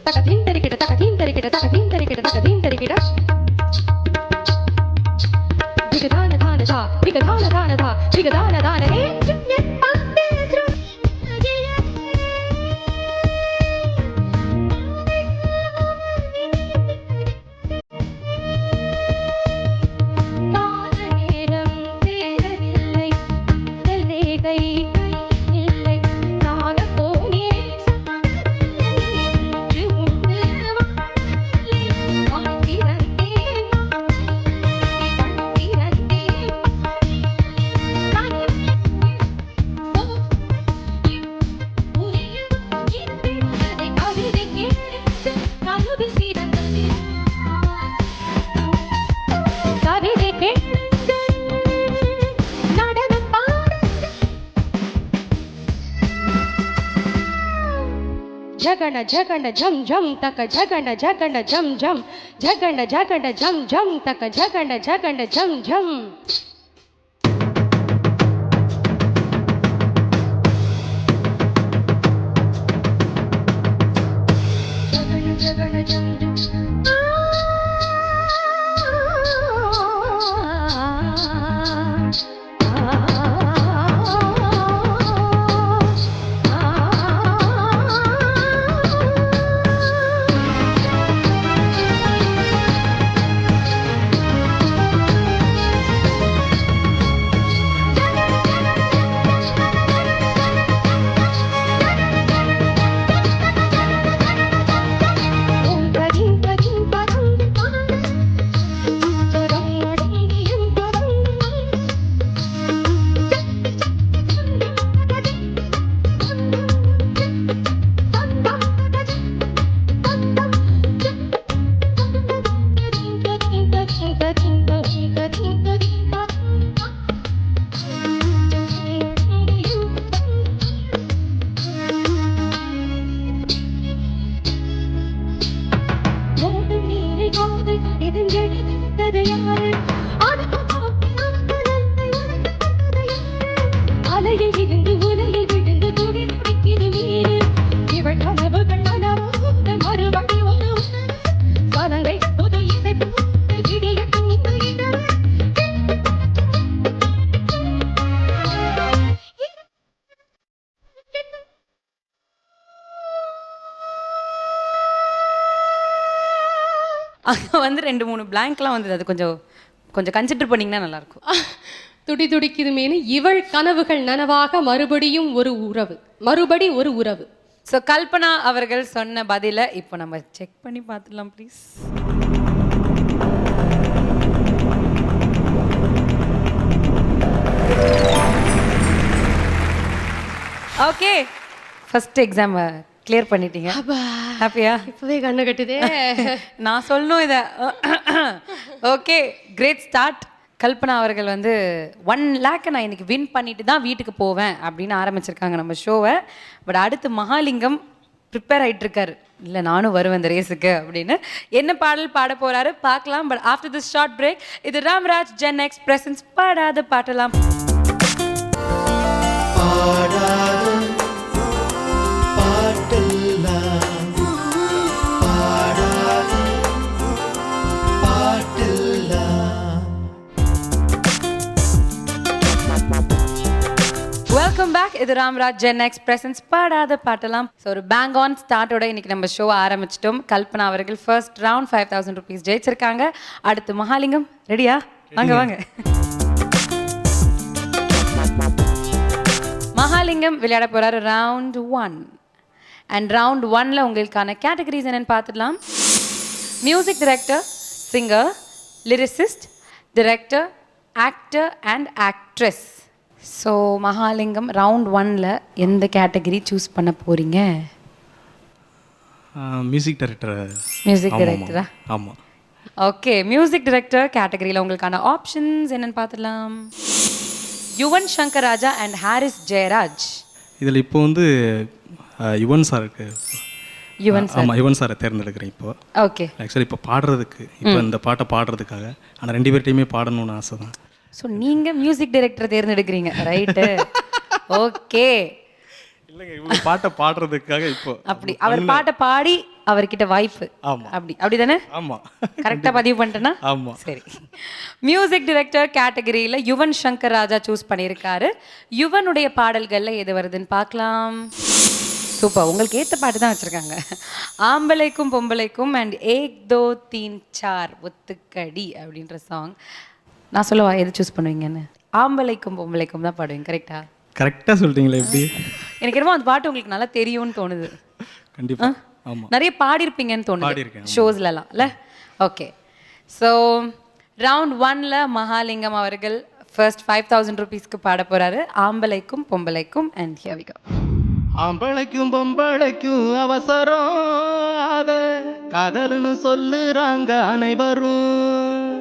தக தீன் தரிக்கிட தக தீன் தரிக்கிட தக தீன் தரிக்கிட தக தீன் தரிக்கிட திகதான தானதா திகதான தானதா திகதான தானதே ஜகன ஜகன ஜம் ஜம் தக்க ஜகன ஜகன ஜம் ஜம் ஜகன ஜகன ஜம் ஜம் தக்க ஜகன ஜகன ஜம் ஜம் ஜகன ஜகன ஜம் ஜம் அலையில் இருந்து உலையில் விழுந்து துடி துடிக்கிறது நீர் இவள் கனவு கண்ணனவோ மறுபடி ஒரு பதங்கை புது இசை விடியட்டும் இந்த இடர் அங்கே வந்து 2-3 பிளாங்க்லாம் வந்தது. அது கொஞ்சம் கொஞ்சம் கன்சிடர் பண்ணிங்கன்னா நல்லாயிருக்கும். துடி துடிக்குது மேனு இவள் கனவுகள் நனவாக மறுபடியும் ஒரு உறவு, மறுபடி ஒரு உறவு. ஸோ கல்பனா அவர்கள் சொன்ன பதிலை இப்போ நம்ம செக் பண்ணி பார்த்துடலாம் please. Okay, first exam clear பண்ணிட்டீங்க. ஹாப்பியா? இப்பவே கண்ணு கட்டுதே. நான் சொல்லணும் இதை. Okay, great start. கல்பனா அவர்கள் வந்து 1 lakh நான் இன்னைக்கு வின் பண்ணிட்டு தான் வீட்டுக்கு போவேன் அப்படின்னு ஆரம்பிச்சிருக்காங்க நம்ம ஷோவை. பட் அடுத்து மகாலிங்கம் ப்ரிப்பேர் ஆகிட்டு இருக்காரு, இல்லை நானும் வருவேன் இந்த ரேஸுக்கு அப்படின்னு. என்ன பாடல் பாட போறாரு பார்க்கலாம். But after this short break, இது ராம்ராஜ் ஜென் எக்ஸ் பிரசன்ஸ் பாடாத பாட்டலாம். Welcome back. இது ராம்ராஜ் ஜென் எக்ஸ் பிரசன்ஸ் பாடாத பாட்டலாம். ஸோ ஒரு பேங் ஆன் ஸ்டார்ட்டோட இன்னைக்கு நம்ம ஷோ ஆரம்பிச்சிட்டோம். கல்பனா அவர்கள் ஃபர்ஸ்ட் ரவுண்ட் 5000 rupees ஜெயிச்சிருக்காங்க. அடுத்து மகாலிங்கம் ரெடியா? வாங்க வாங்க. மகாலிங்கம் விளையாட போறாரு ரவுண்ட் 1. அண்ட் ரவுண்ட் 1ல உங்களுக்கான கேட்டகரிஸ் என்னன்னு பார்த்துடலாம். Music director, singer, lyricist, director, actor and actress. So Mahalingam round 1ல எந்த கேட்டகரி சூஸ் பண்ண போறீங்க? Music director. மியூசிக் டைரக்டரா? ஆமாம். ஓகே, மியூசிக் டைரக்டர் கேட்டகரியில் உங்களுக்கான ஆப்ஷன்ஸ் என்னன்னு பார்த்துடலாம். யுவன் சங்கர் ராஜா அண்ட் ஹாரிஸ் ஜெயராஜ். இதில் இப்போ வந்து யுவன் சாருக்கு. யுவன் சார். ஆமாம், யுவன் சாரை தேர்ந்தெடுக்கிறேன் இப்போ. ஓகே, ஆக்சுவலி இப்போ பாடுறதுக்கு, இப்போ இந்த பாட்டை பாடுறதுக்காக. ஆனால் 2 பேர்ட்டையுமே பாடணும்னு ஆசை தான். ஸோ நீங்கள் மியூசிக் டைரக்டரை தேர்ந்தெடுக்கிறீங்க, ரைட்டு? ஓகே. இல்லைங்க, இவங்க பாட்டை பாடுறதுக்காக இப்போ அப்படி அவர் பாட்டை பாடி அவர்கிட்ட வாய்ப்பு. ஆமா. அப்படிதானே? ஆமா. கரெக்டா பதிவு பண்ணிட்டேன்னா? ஆமா. சரி. மியூசிக் டைரக்டர் கேட்டகரியில யுவன் சங்கர் ராஜா சூஸ் பண்ணியிருக்காரு. யுவனுடைய பாடல்கள்ல எது வருதுன்னு பார்க்கலாம். சூப்பர், உங்களுக்கு ஏற்ற பாட்டு தான் வச்சுருக்காங்க. ஆம்பளைக்கும் பொம்பளைக்கும் அண்ட் ஏக் தோ தீன் சார் ஒத்துக்கடி அப்படின்ற சாங். நான் சொல்லவா எது சூஸ் பண்ணுவீங்கன்னு? ஆம்பளைக்கும் பொம்பளைக்கும் தான் பாடுவீங்க, கரெக்டா? கரெக்டாக சொல்லிட்டீங்களே எப்படி? எனக்கு என்னமோ அந்த பாட்டு உங்களுக்கு நல்லா தெரியும்னு தோணுது. கண்டிப்பா. ஆமா. நிறைய பாடியிருப்பீங்கன்னு தோணுது பாடியிருக்கேன். ஷோஸ்லலாம் இல்லை? ஓகே. ஸோ ரவுண்ட் 1ல மகாலிங்கம் அவர்கள் ஃபர்ஸ்ட் 5000 ருபீஸ்க்கு பாட போகிறாரு. ஆம்பளைக்கும் பொம்பளைக்கும் அண்ட் ஹியர் வி கோ. ஆம்பளைக்கும் பொம்பளைக்கும் அவசரம், அத காதல்னு சொல்லுறாங்க அனைவரும்.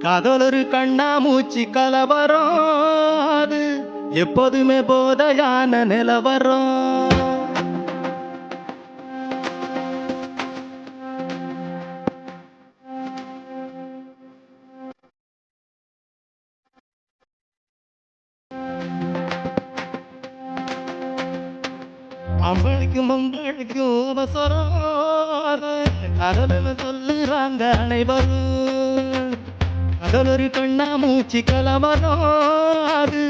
காதலரு கண்ணா மூச்சு கலவரம், அது எப்போதுமே போதையான நிலவரம். ஆம்பளைக்கும் பொம்பளைக்கும் அவசரம், காதல்னு சொல்லுறாங்க அனைவரும். காதலரு கண்ணா மூச்சு கலவரம், அது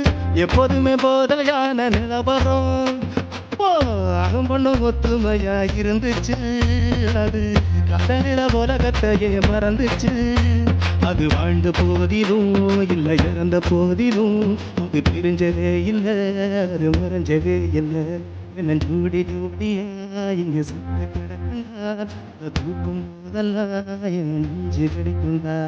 எப்போதுமே போதையான நிலவரம். ஆகும் பொண்ணும் ஒத்துமையா இருந்துச்சு, அது கடலில உலகத்தையே மறந்துச்சு. அது வாழ்ந்த போதிலும் இல்லை இறந்த போதிலும் அது பிரிஞ்சவே இல்லை, அது மறைஞ்சவே இல்லை. என்ன ஜூடி ஜூடியா இங்க சுத்த கிடக்குண்டா, தூக்கும் போதெல்லாம் என் நெஞ்சு கிடைக்குண்டா.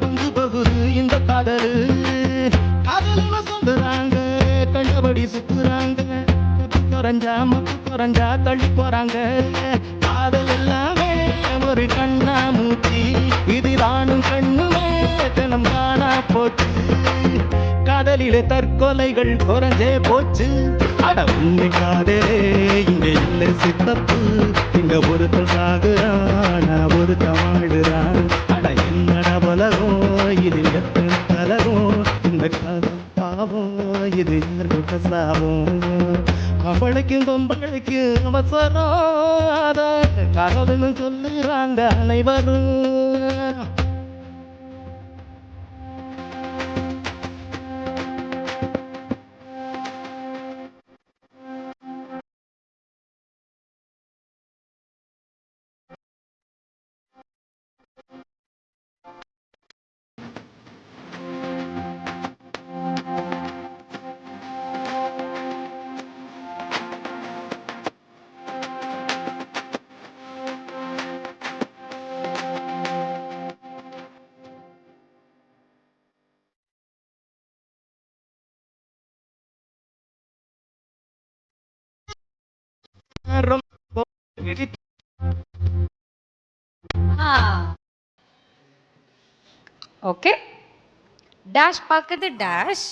வந்து பகுரு இந்த காதலு, காதல்னு சொல்லுறாங்க, கண்டபடி சுத்துறாங்க. குறைஞ்சா மப்பு குறைஞ்சா தள்ளி போறாங்க. காதல் எல்லாமே ஒரு கண்ணா மூச்சி, இது தானும் கண்ணுமே தினம் காணா போச்சு. காதலிலே தற்கொலைகள் குறைஞ்சே போச்சு. அட உண்மை காதலே இங்க இல்லை சித்தப்பு, இங்க ஒருத்தர் சாகுறான் ஒருத்தன் வாழுறான். அட என்னடா பலகம் இது, எத்தனை கலகம் இந்த காதல் பாவம், இது யாருக்கு சாபம். அவளைக்கும் பொம்பளைக்கும் அவசரம், அத காதல்னு சொல்லுறாங்க அனைவரும். ஓகே. டேஷ் பார்க்குது டேஷ்,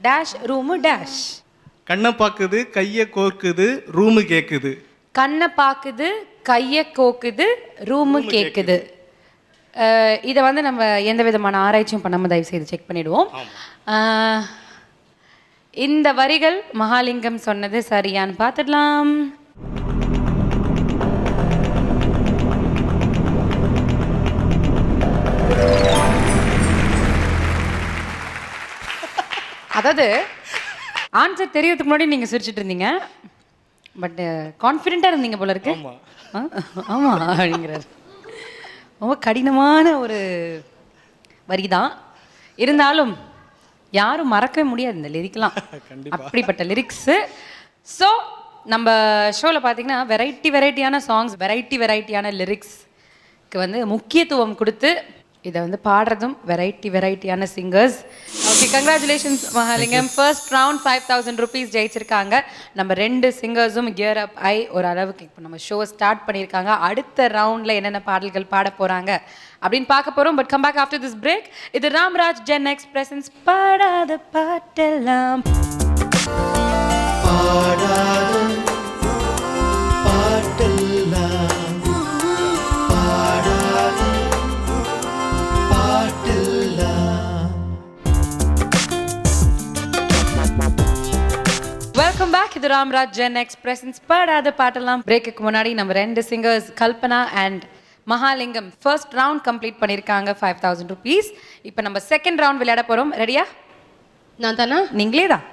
டேஷ் ரூமு டேஷ். கண்ணை பார்க்குது, கையை கோர்க்குது, ரூமு கேட்குது. கண்ணை பார்க்குது, கையை கோக்குது, ரூமு கேட்குது. இதை வந்து நம்ம எந்த விதமான ஆராய்ச்சியும் பண்ணாமல் தயவு செய்து செக் பண்ணிடுவோம். இந்த வரிகள் மகாலிங்கம் சொன்னது சரியான்னு பார்த்துடலாம். அதாவது ஆன்சர் தெரியறதுக்கு முன்னாடி நீங்கள் சிரிச்சிட்டு இருந்தீங்க, பட் கான்ஃபிடென்ட்டாக இருந்தீங்க போல இருக்கு. ஆமாம் அப்படிங்கிறார். ரொம்ப கடினமான ஒரு வரி தான், இருந்தாலும் யாரும் மறக்கவே முடியாது இந்த லிரிக்லாம். அப்படிப்பட்ட லிரிக்ஸு. ஸோ நம்ம ஷோவில் பார்த்தீங்கன்னா வெரைட்டியான சாங்ஸ், வெரைட்டியான லிரிக்ஸ் இதுக்கு வந்து முக்கியத்துவம் கொடுத்து இதை வந்து பாடுறதும் வெரைட்டியான singers. Okay, congratulations Mahalingam. First round 5000 rupees ஜெயிச்சிருக்காங்க. நம்ம 2 சிங்கர்ஸும் கியர் அப் ஆகி ஒரு அளவுக்கு இப்போ நம்ம ஷோ ஸ்டார்ட் பண்ணியிருக்காங்க. அடுத்த ரவுண்டில் என்னென்ன பாடல்கள் பாட போகிறாங்க அப்படின்னு பார்க்க போகிறோம். But come back after this break. இது ராம்ராஜ் ஜென் எக்ஸ் பிரசன்ஸ் பாடாத பாட்டெல்லாம். Welcome back. இது ராம்ராஜ் ஜென் எக்ஸ் பிரசன்ஸ் பாடாத பாட்டெல்லாம். பிரேக்குக்கு முன்னாடி நம்ம 2 singers Kalpana and Mahalingam first round complete பண்ணியிருக்காங்க. 5000 rupees. இப்போ நம்ம செகண்ட் ரவுண்ட் விளையாட போகிறோம். ரெடியா? நான் தானா? நீங்களே தான்.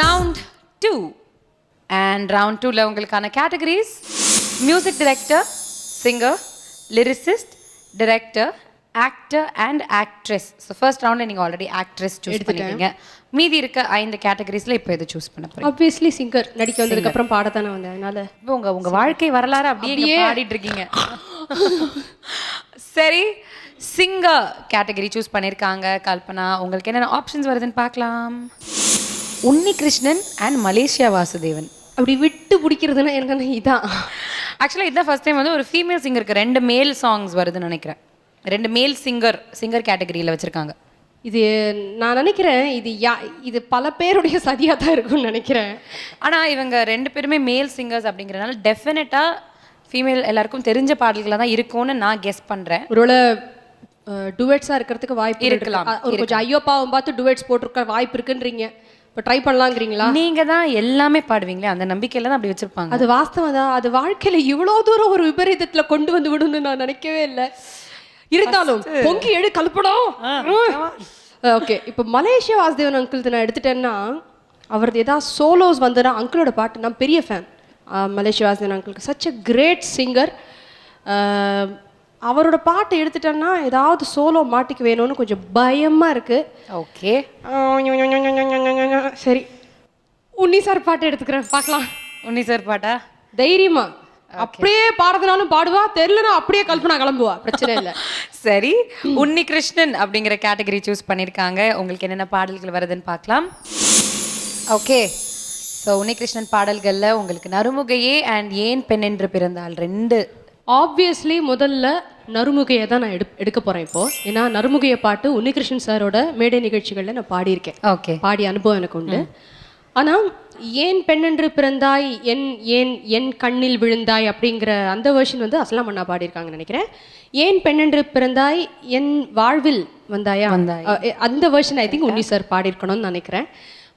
ரவுண்ட் 2 அண்ட் ரவுண்ட் 2ல உங்களுக்கான categories music director, singer, lyricist, director, actor and actress. So first ரவுண்டில் நீங்கள் ஆல்ரெடி ஆக்ட்ரஸ் சூஸ் பண்ணிட்டீங்க. மீதி இருக்க 5 கேட்டகரிஸில் இப்போ எது சூஸ் பண்ண போகிறீங்க? Obviously singer. நடிக்க வந்ததுக்கப்புறம் பாடத்தானே வந்தேன். அதனால இப்போ உங்க வாழ்க்கை வரலாறு அப்படியே பாடிட்டு இருக்கீங்க. சரி, சிங்கர் கேட்டகரி சூஸ் பண்ணியிருக்காங்க கல்பனா. உங்களுக்கு என்னென்ன ஆப்ஷன்ஸ் வருதுன்னு பார்க்கலாம். Unni Krishnan and Malaysia Vasudevan. அப்படி விட்டு பிடிக்கிறதுனா என்னன்னா இதான். ஆக்சுவலாக இதுதான் ஃபர்ஸ்ட் டைம் வந்து ஒரு ஃபீமேல் சிங்கருக்கு 2 மேல் சாங்ஸ் வருதுன்னு நினைக்கிறேன். 2 மேல் சிங்கர் கேட்டகரியில் வச்சுருக்காங்க. இது நான் நினைக்கிறேன் இது பல பேருடைய சதியாக தான் இருக்கும்னு நினைக்கிறேன். ஆனால் இவங்க 2 பேருமே மேல் சிங்கர்ஸ் அப்படிங்கிறதுனால டெஃபினட்டாக ஃபீமேல் எல்லாருக்கும் தெரிஞ்ச பாடல்களாக தான் இருக்கும்னு நான் கெஸ் பண்ணுறேன். ஒருவேளை டுவெட்ஸாக இருக்கிறதுக்கு வாய்ப்பு இருக்கலாம். கொஞ்சம் ஐயோ பாவம் பார்த்து டுவெட்ஸ் போட்டிருக்க வாய்ப்பு இருக்குன்றீங்க. இப்போ ட்ரை பண்ணலாங்கிறீங்களா? நீங்கள் தான் எல்லாமே பாடுவீங்களே, அந்த நம்பிக்கையில் தான் அப்படி வச்சுருப்பாங்க. அது வாஸ்தவம் தான். அது வாழ்க்கையில் இவ்வளோ தூரம் ஒரு விபரீதத்தில் கொண்டு வந்து விடுன்னு நான் நினைக்கவே இல்லை. இருந்தாலும் பொங்கி எடு கல்படம். ஓகே, இப்போ மலேசியா வாசுதேவன் அங்கிள் நான் எடுத்துட்டேன்னா அவரது ஏதாவது சோலோஸ் வந்ததுன்னா அங்கிளோட பாட்டு நான் பெரிய ஃபேன். மலேசியா வாசுதேவன் அங்கிளுக்கு சச் அ கிரேட் சிங்கர். அவரோட பாட்டு எடுத்துட்டேன்னா ஏதாவது சோலோ மாட்டிக்கு வேணும்னு கொஞ்சம் பயமாக இருக்கு. ஓகே, சரி, உன்னி சார் பாட்டு எடுத்துக்கிறேன், பார்க்கலாம். உன்னி சார் பாட்டா? தைரியமா அப்படியே பாடுறதுனாலும் பாடுவா, தெரியலனா அப்படியே கல்பனா கிளம்புவா, பிரச்சனை இல்லை. சரி, உன்னி கிருஷ்ணன் அப்படிங்கிற கேட்டகரி சூஸ் பண்ணியிருக்காங்க. உங்களுக்கு என்னென்ன பாடல்கள் வருதுன்னு பார்க்கலாம். ஓகே, ஸோ உன்னி கிருஷ்ணன் பாடல்களில் உங்களுக்கு நறுமுகையே அண்ட் ஏன் பெண் என்று பிறந்தாள் 2. ஆப்வியஸ்லி முதல்ல நறுமுகையை தான் நான் எடுக்க போகிறேன் இப்போ. ஏன்னா நறுமுகையை பாட்டு உன்னிகிருஷ்ணன் சாரோட மேடை நிகழ்ச்சிகளில் நான் பாடியிருக்கேன். ஓகே, பாடிய அனுபவம் எனக்கு உண்டு. ஆனால் ஏன் பெண்ணென்று பிறந்தாய், என் கண்ணில் விழுந்தாய் அப்படிங்கிற அந்த வெர்ஷன் வந்து அஸ்லாம் அண்ணா பாடியிருக்காங்கன்னு நினைக்கிறேன். ஏன் பெண்ணென்று பிறந்தாய் என் வாழ்வில் வந்தாயா, அந்த version I think Unni sir பாடியிருக்கணும்னு நினைக்கிறேன்.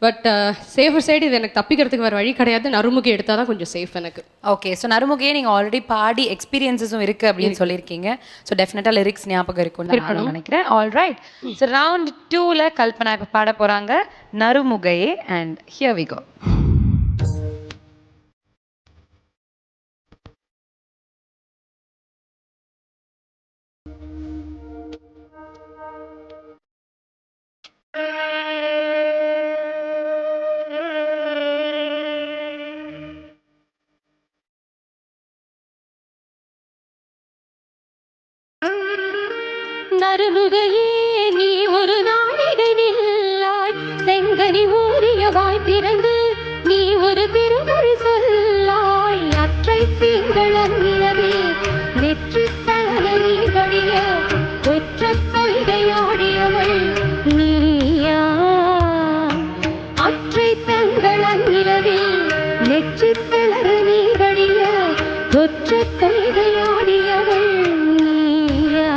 பட் சேஃபர் சைடு இது எனக்கு தப்பிக்கிறதுக்கு வேறு வழி கிடையாது. நறுமுகை எடுத்தால் தான் கொஞ்சம் சேஃப் எனக்கு. ஓகே, ஸோ நறுமுகையே நீங்கள் ஆல்ரெடி பாடி எக்ஸ்பீரியன்ஸஸும் இருக்குது அப்படின்னு சொல்லியிருக்கீங்க. ஸோ டெஃபினட்டாக லிரிக்ஸ் ஞாபகம் இருக்கும்னு நினைக்கிறேன். ஆல் ரைட், ஸோ ரவுண்ட் 2ல கல்பனா இப்போ பாட போகிறாங்க Narumugaye and here we go. நறுமுகையே நீ ஒரு நாளிகை நில்லாய், செங்கனி ஊறியவாய் பிறந்து நீ ஒரு திருமொழி சொல்லாய். அற்றை திங்களே நெற்றி தலனி வழிய ஒற்ற கொள்கையாடியவள் நீயா. அற்றை தங்களே நெற்றி தலனி வழிய ஒற்ற கொள்கையாடியவள் நீயா.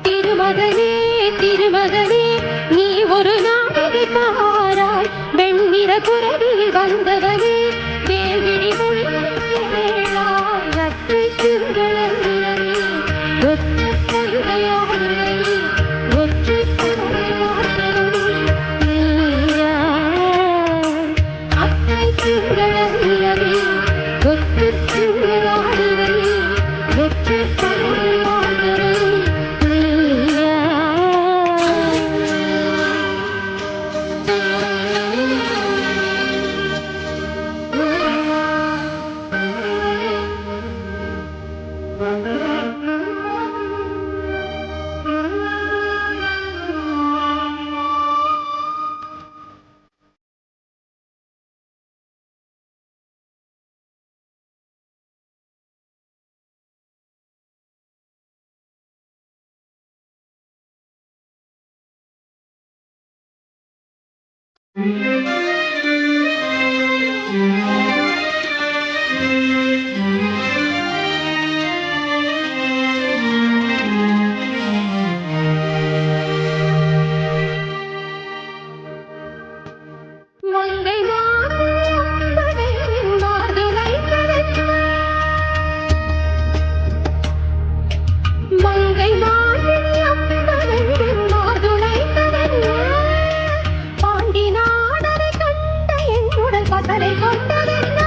திருமகனே நீ ஒரு நாடகை பாராய், வெண்ணிற குரலில் வந்தவனே வேவிழி மொழியாய். அற்றை சிங்களே ஒற்ற கொள்கையாடியவள் ஒற்ற கொள்கையாடியவள் நீயா. அற்றை சிங்களே ஒற்ற கொள்கையாடியவள் ஒற்ற கொள்கையாடியவள் நீயா. மங்கை வானே மாதுளை கரைக்க மங்கை வானே மாதுளை கரைக்க பாண்டி நாடரை கண்ட என் உடல் பசலை கொண்டதென்ன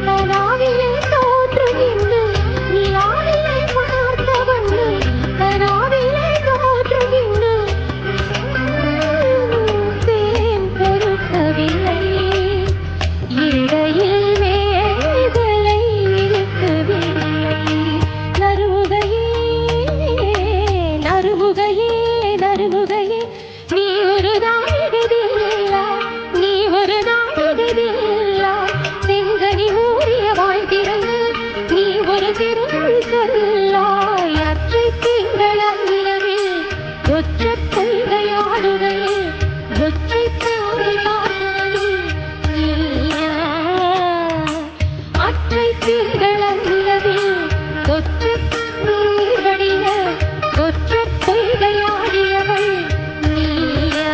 கனாவிலே தோற்றுகின்ற நீ ஆவிலை பார்த்த வண்ணு கனாவிலே தோற்றுகின்ற தேன் பொறுக்கவில்லை இடையில் வேதலை இருக்கவில்லை நறுமுகையே நறுமுகையே நறுமுகையே நீ ஒரு நாயகதில்லா நீ ஒரு நாயகதில்லா செங்கனி ஊறிய வாழ்த்திறந்து நீ ஒரு திருமொழி சொல்லாய் அற்றை திங்கள் அந்நிலவில் ஒற்ற கொள்கையாடுகையில் ஒற்றை தாரை பார்ப்பவனும் நீயா அற்றை திங்கள் அந்நிலவில் ஒற்ற நீர்வடிய ஒற்ற கொள்கையாடியவள் நீயா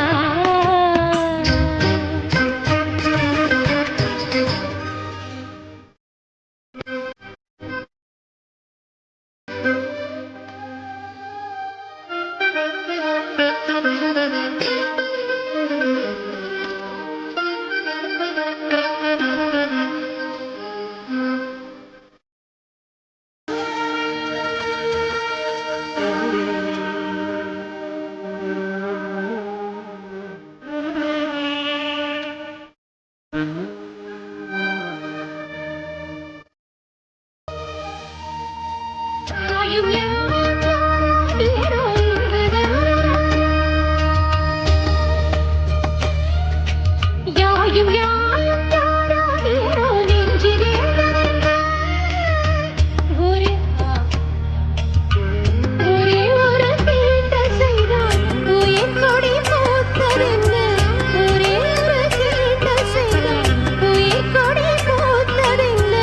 யாயும் யாரோ யாயும் யாரோ நெஞ்சிலே ஒரே ஒரே ஒரு தீண்ட செய்தான் உயிர் கொடி பூத்ததென்ன ஒரே ஒரு தீண்ட செய்தான் உயிர் கொடி பூத்ததென்ன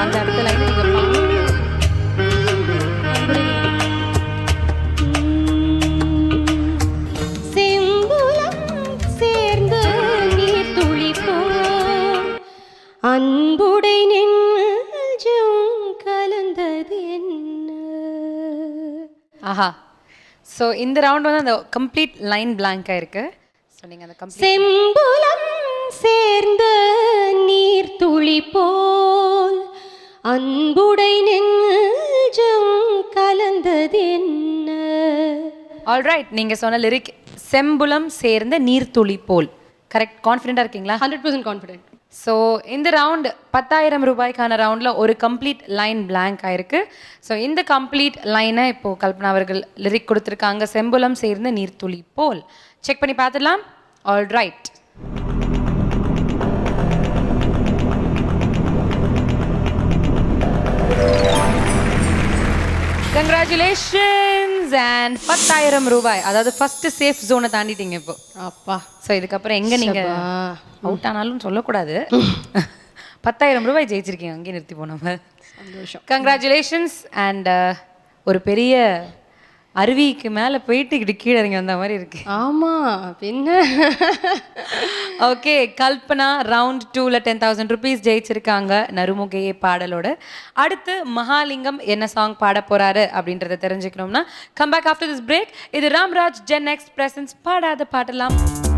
அந்த இடத்துல நீங்க பாருங்க. செம்புலம் சேர்ந்த நீர் துளிப்போம் அன்புடை நெஞ்சம் கலந்தது என்ன ஆஹா. ஸோ இந்த ரவுண்ட் வந்து அந்த கம்ப்ளீட் லைன் பிளாங்காக இருக்கு. ஸோ நீங்கள் அந்த கம்ப்ளீட் செம்புலம் சேர்ந்த நீர் துளி போல் அன்புடை நெஞ்சம் கலந்தது என்ன ஆல்ரைட். நீங்கள் சொன்ன லிரிக் செம்புலம் சேர்ந்த நீர்த்துளி போல். கரெக்ட், கான்ஃபிடென்ட்டாக இருக்கீங்களா? 100% கான்ஃபிடென்ட். ஸோ இந்த ரவுண்ட் 10,000 ரூபாய்க்கான ரவுண்டில் ஒரு கம்ப்ளீட் லைன் பிளாங்க் ஆயிருக்கு. ஸோ இந்த கம்ப்ளீட் லைனை இப்போது கல்பனா அவர்கள் லிரிக் கொடுத்துருக்காங்க, செம்புலம் சேர்ந்த நீர்த்துளி போல். செக் பண்ணி பார்த்துடலாம். ஆல்ரைட். கங்க்ராச்சுலேஷன்ஸ் அண்ட் 10,000 ரூபாய், அதாவது ஃபர்ஸ்ட் சேஃப் ஜோனை தாண்டிட்டீங்க இப்போ. அப்பா. ஸோ இதுக்கப்புறம் எங்கே நீங்கள் அவுட் ஆனாலும் சொல்லக்கூடாது. 10,000 ரூபாய் ஜெயிச்சிருக்கீங்க, அங்கேயே நிறுத்தி போனோம். சந்தோஷம். கங்க்ராச்சுலேஷன்ஸ் அண்ட் ஒரு பெரிய அருவிக்கு மேலே போயிட்டு இப்படி கீழே இறங்கி வந்த மாதிரி இருக்கு. ஆமா பின்ன. ஓகே, கல்பனா ரவுண்ட் 2ல 10,000 ருபீஸ் ஜெயிச்சிருக்காங்க நறுமுகையே பாடலோட. அடுத்து மகாலிங்கம் என்ன சாங் பாட போறாரு அப்படின்றத தெரிஞ்சுக்கணும்னா come back after this break. இது ராம்ராஜ் ஜென் எக்ஸ் பிரசன்ஸ் பாடாத பாட்டெல்லாம்.